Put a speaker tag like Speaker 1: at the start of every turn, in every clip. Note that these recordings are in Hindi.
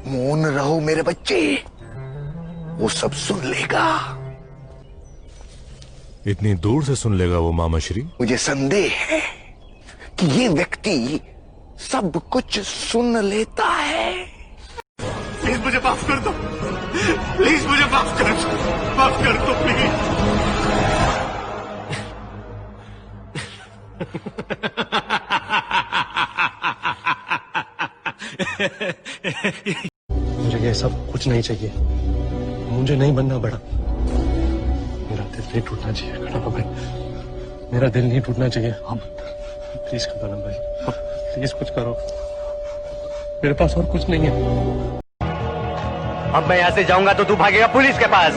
Speaker 1: मौन रहो मेरे बच्चे, वो सब सुन लेगा।
Speaker 2: इतनी दूर से सुन लेगा वो मामा श्री?
Speaker 1: मुझे संदेह है कि ये व्यक्ति सब कुछ सुन लेता है।
Speaker 3: प्लीज मुझे माफ कर दो, प्लीज मुझे माफ कर दो प्लीज।
Speaker 4: मुझे ये सब कुछ नहीं चाहिए, मुझे नहीं बनना बड़ा। मेरा दिल नहीं टूटना चाहिए कदम भाई, मेरा दिल नहीं टूटना चाहिए। हम प्लीज कदम भाई, प्लीज कुछ करो, मेरे पास और कुछ नहीं है।
Speaker 5: अब मैं यहाँ से जाऊंगा तो तू भागेगा पुलिस के पास,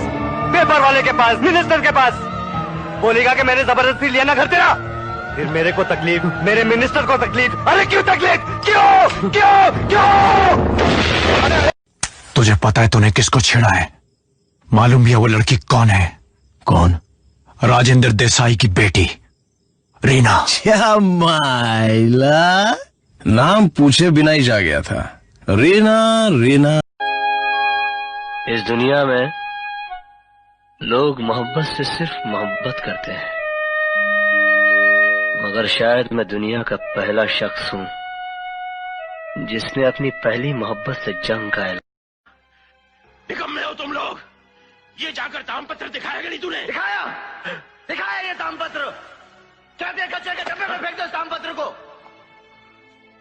Speaker 5: पेपर वाले के पास, मिनिस्टर के पास, बोलेगा कि मैंने जबरदस्ती लिया ना घर तेरा। फिर मेरे को तकलीफ, मेरे मिनिस्टर को तकलीफ। अरे क्यों तकलीफ, क्यों क्यों क्यों?
Speaker 6: तुझे पता है तूने किसको छेड़ा है? मालूम भी है वो लड़की कौन है? कौन? राजेंद्र देसाई की बेटी रीना।
Speaker 7: क्या माइला, नाम पूछे बिना ही जा गया था। रीना रीना।
Speaker 8: इस दुनिया में लोग मोहब्बत से सिर्फ मोहब्बत करते हैं, मगर शायद मैं दुनिया का पहला शख्स हूं जिसने अपनी पहली मोहब्बत से जंग का ऐलान।
Speaker 3: निकम्मे हो तुम लोग, ये जाकर दामपत्र दिखाया कि नहीं तूने?
Speaker 5: दिखाया ये दामपत्र। कहते हैं कचरे के डब्बे में फेंक दो इस दामपत्र को।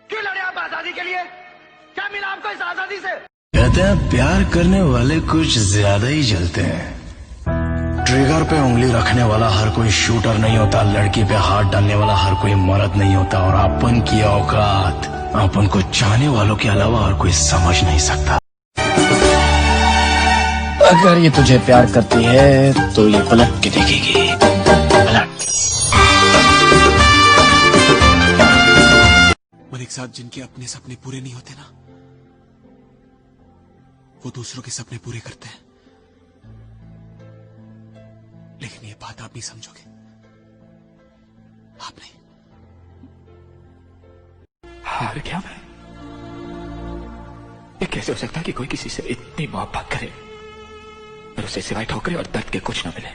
Speaker 5: क्यों लड़े आप आजादी के लिए? क्या मिला आपको इस आजादी से?
Speaker 7: कहते हैं प्यार करने वाले कुछ ज्यादा ही जलते हैं। ट्रिगर पे उंगली रखने वाला हर कोई शूटर नहीं होता, लड़की पे हाथ डालने वाला हर कोई मर्द नहीं होता, और अपन की औकात अपन को चाहने वालों के अलावा और कोई समझ नहीं सकता। अगर ये तुझे प्यार करती है तो ये पलट के देखेगी, पलट।
Speaker 6: मलिक साहब, जिनके अपने सपने पूरे नहीं होते ना, वो दूसरों के सपने पूरे करते हैं। लेकिन ये बात आप नहीं समझोगे, आप नहीं।
Speaker 9: हार क्या मैं? ये कैसे हो सकता है कि कोई किसी से इतनी मोहब्बत करे और उसे सिवाय ठोकरे और दर्द के कुछ न मिले?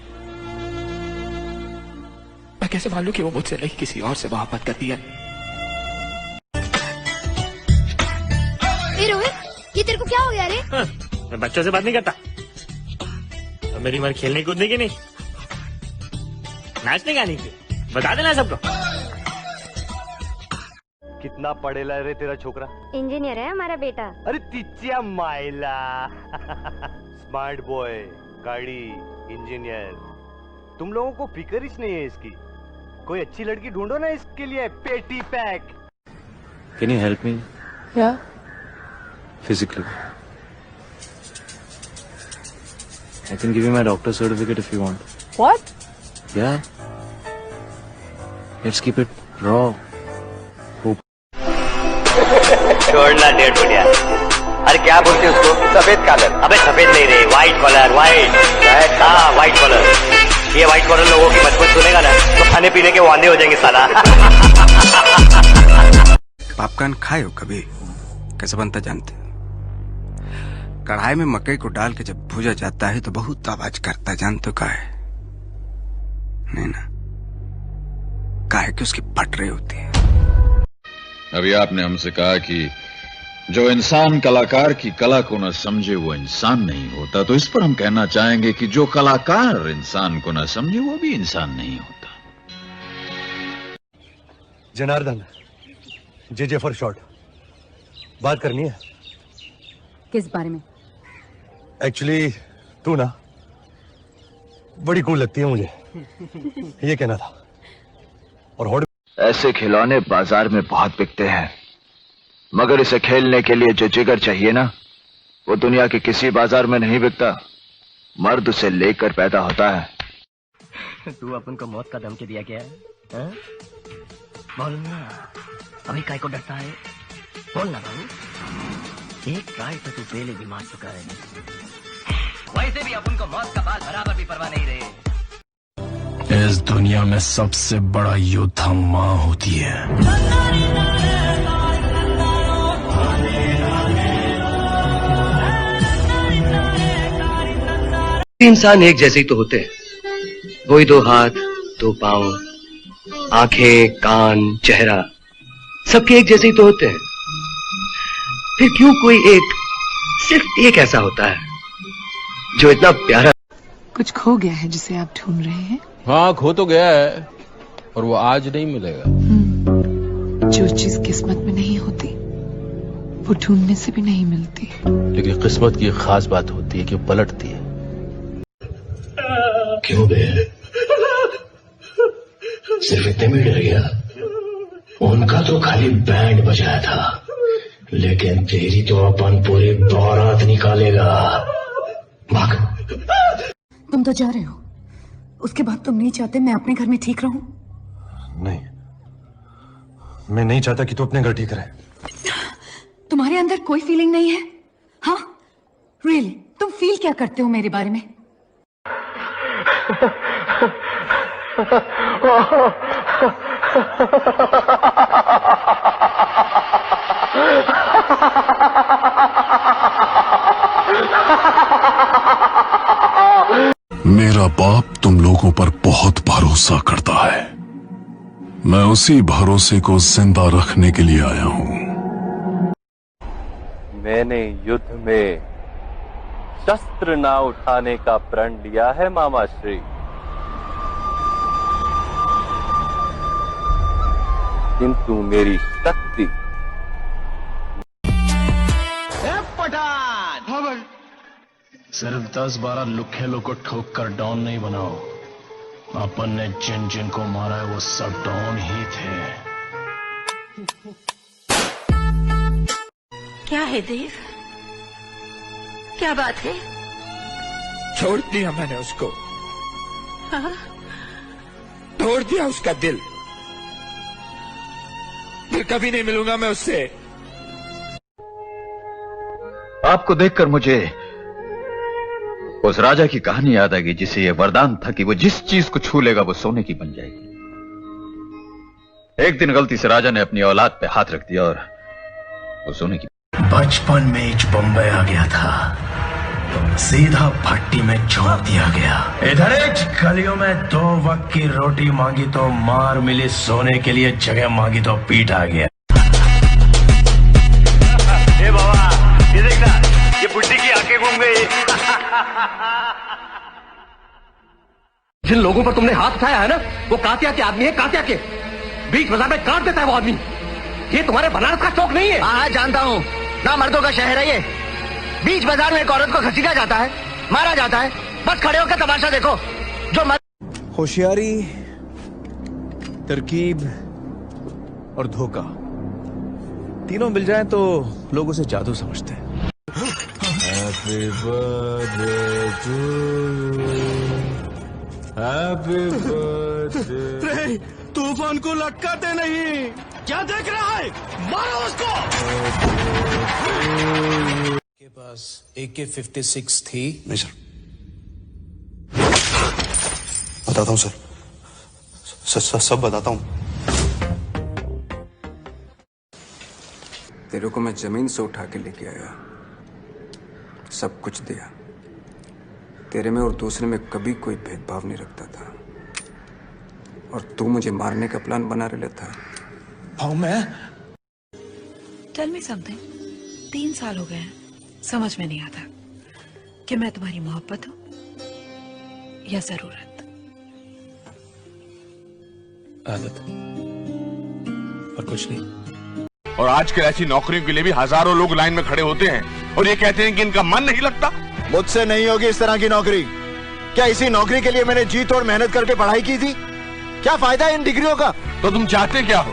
Speaker 9: मैं कैसे मान लूं कि वो मुझसे नहीं किसी और से मोहब्बत करती है?
Speaker 10: रोहित, ये तेरे को क्या हो गया रे?
Speaker 9: मैं बच्चों से बात नहीं करता। और मेरी उम्र खेलने कूदने की नहीं, नाचने गाने की। बता देना सबको।
Speaker 5: कितना पढ़ेला रे तेरा छोकरा?
Speaker 10: इंजीनियर है हमारा बेटा।
Speaker 5: अरे तिचिया माइला। स्मार्ट बॉय, गाड़ी, इंजीनियर। तुम लोगों को फिक्र ही नहीं है इसकी। कोई अच्छी लड़की ढूंढो ना इसके लिए, पेटी pack.
Speaker 11: Can you help me?
Speaker 10: Yeah.
Speaker 11: Physically. I can give you my doctor's certificate if you want.
Speaker 10: What?
Speaker 11: Yeah. Let's keep it raw.
Speaker 5: छोड़ना डेढ़ बढ़िया। अरे क्या बोलते हैं उसको? सफेद कलर। अबे सफेद नहीं रे, व्हाइट कलर, व्हाइट। हाँ व्हाइट कलर। ये व्हाइट कलर लोगों की मजबूत सुनेगा ना तो खाने पीने के वांदे हो जाएंगे साला।
Speaker 6: पॉपकॉर्न खाए हो कभी? कैसे बनता जानते? कढ़ाई में मकई को डाल के जब भूजा जाता है तो बहुत आवाज करता है, जानते हो? काहे? नहीं ना, काहे कि उसकी पटरी होती है।
Speaker 12: अभी आपने हमसे कहा कि जो इंसान कलाकार की कला को न समझे वो इंसान नहीं होता, तो इस पर हम कहना चाहेंगे कि जो कलाकार इंसान को न समझे वो भी इंसान नहीं होता।
Speaker 4: जनार्दन, जे फॉर शॉर्ट, बात करनी है।
Speaker 10: किस बारे में?
Speaker 4: एक्चुअली तू ना बड़ी कूल लगती है मुझे, ये कहना था। और होड़
Speaker 13: ऐसे खिलौने बाजार में बहुत बिकते हैं, मगर इसे खेलने के लिए जो जिगर चाहिए ना, वो दुनिया के किसी बाजार में नहीं बिकता। मर्द उसे लेकर पैदा होता है।
Speaker 8: तू अपन को मौत का धमकी दिया क्या है? बोल ना, अभी काय को डरता है? बोल ना बाबू, एक ट्राई तो तू पहले भी मार चुका है। वैसे भी अपन को मौत का बाल बराबर भी परवाह नहीं रहे।
Speaker 7: इस दुनिया में सबसे बड़ा योद्धा माँ होती है।
Speaker 5: इंसान एक जैसे ही तो होते हैं, वही दो हाथ, दो पांव, आंखें, कान, चेहरा, सबके एक जैसे ही तो होते हैं। फिर क्यों कोई एक, सिर्फ एक ऐसा होता है जो इतना प्यारा।
Speaker 14: कुछ खो गया है जिसे आप ढूंढ रहे हैं?
Speaker 15: हाँ, खो तो गया है और वो आज नहीं मिलेगा।
Speaker 14: जो चीज किस्मत में नहीं होती वो ढूंढने से भी नहीं मिलती।
Speaker 15: लेकिन किस्मत की एक खास बात होती है कि वो पलटती है।
Speaker 7: क्यों बे? सिर्फ इतने में डर गया? उनका तो खाली बैंड बजाया था, लेकिन तेरी तो अपन पूरी बारात निकालेगा। भाग।
Speaker 10: तुम तो जा रहे हो, उसके बाद तुम नहीं चाहते मैं अपने घर में ठीक रहूं?
Speaker 4: नहीं, मैं नहीं चाहता कि तू अपने घर ठीक रहे।
Speaker 10: तुम्हारे अंदर कोई फीलिंग नहीं है? हाँ, रियली तुम फील क्या करते हो मेरे बारे में?
Speaker 16: मेरा बाप तुम लोगों पर बहुत भरोसा करता है। मैं उसी भरोसे को जिंदा रखने के लिए आया हूं।
Speaker 17: मैंने युद्ध में शस्त्र ना उठाने का प्रण लिया है मामा श्री। किंतु मेरी शक्ति
Speaker 7: पठान। हाँ भाई। सिर्फ 10-12 लुखे लोग को ठोक कर डॉन नहीं बनाओ। अपन ने जिन जिन को मारा है वो सब डॉन ही थे।
Speaker 18: क्या है देव? क्या बात है?
Speaker 3: छोड़ दिया मैंने उसको।
Speaker 18: हाँ?
Speaker 3: तोड़ दिया उसका दिल। फिर कभी नहीं मिलूंगा मैं उससे।
Speaker 12: आपको देखकर मुझे उस राजा की कहानी याद आ गई जिसे यह वरदान था कि वो जिस चीज को छू लेगा वो सोने की बन जाएगी। एक दिन गलती से राजा ने अपनी औलाद पे हाथ रख दिया और वो सोने की।
Speaker 7: बचपन में ही बम्बई आ गया था, सीधा भट्टी में झोंक दिया गया। इधर गलियों में 2 वक्त की रोटी मांगी तो मार मिली, सोने के लिए जगह मांगी तो पीट आ गया।
Speaker 5: ए बाबा, ये देखना, ये बुड्ढी की आंखें घूम गई। जिन लोगों पर तुमने हाथ उठाया है ना, वो कातिया के आदमी है, कातिया के। बीच बाजार में काट देता है वो आदमी। ये तुम्हारे बनारस का चौक नहीं है।
Speaker 8: हाँ, जानता हूँ ना, मर्दों का शहर है ये। बीच बाजार में एक औरत को घसीटा जाता है, मारा जाता है, बस खड़े होकर तमाशा देखो। जो
Speaker 19: होशियारी, तरकीब और धोखा तीनों मिल जाएं तो लोग उसे जादू समझते हैं। Happy birthday to you, happy birthday.
Speaker 7: तूफान को लटकाते नहीं। क्या देख रहा है? मारो उसको।
Speaker 19: के पास AK-56 थी?
Speaker 4: नहीं सर। बताता हूँ सर, सब बताता हूँ।
Speaker 6: तेरे को मैं जमीन से उठा के लेके आया, सब कुछ दिया। तेरे में और दूसरे में कभी कोई भेदभाव नहीं रखता था, और तू मुझे मारने का प्लान बना रहे था।
Speaker 19: मैं
Speaker 14: टेल मी समथिंग। 3 साल हो गए हैं, समझ में नहीं आता कि मैं तुम्हारी मोहब्बत हूं या जरूरत।
Speaker 19: आदत और कुछ नहीं।
Speaker 3: और आजकल ऐसी नौकरियों के लिए भी हजारों लोग लाइन में खड़े होते हैं और ये कहते हैं कि इनका मन नहीं लगता।
Speaker 19: मुझसे नहीं होगी इस तरह की नौकरी। क्या इसी नौकरी के लिए मैंने जी तोड़ मेहनत करके पढ़ाई की थी? क्या फायदा इन डिग्रियों का?
Speaker 3: तो तुम चाहते क्या हो?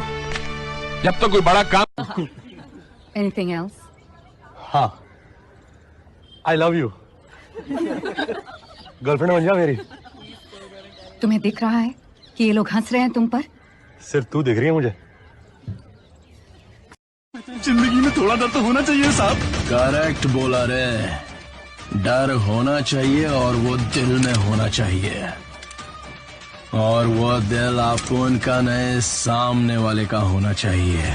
Speaker 3: जब तक कोई बड़ा काम।
Speaker 10: Anything else?
Speaker 4: हाँ, I love you। गर्लफ्रेंड बन जा मेरी।
Speaker 10: तुम्हें दिख रहा है कि ये लोग हंस रहे हैं तुम पर?
Speaker 4: सिर्फ तू दिख रही है मुझे।
Speaker 7: जिंदगी में थोड़ा डर तो होना चाहिए साहब। करेक्ट बोला रे। डर होना चाहिए और वो दिल में होना चाहिए, और वो दिल आपको उनका नहीं, सामने वाले का होना चाहिए।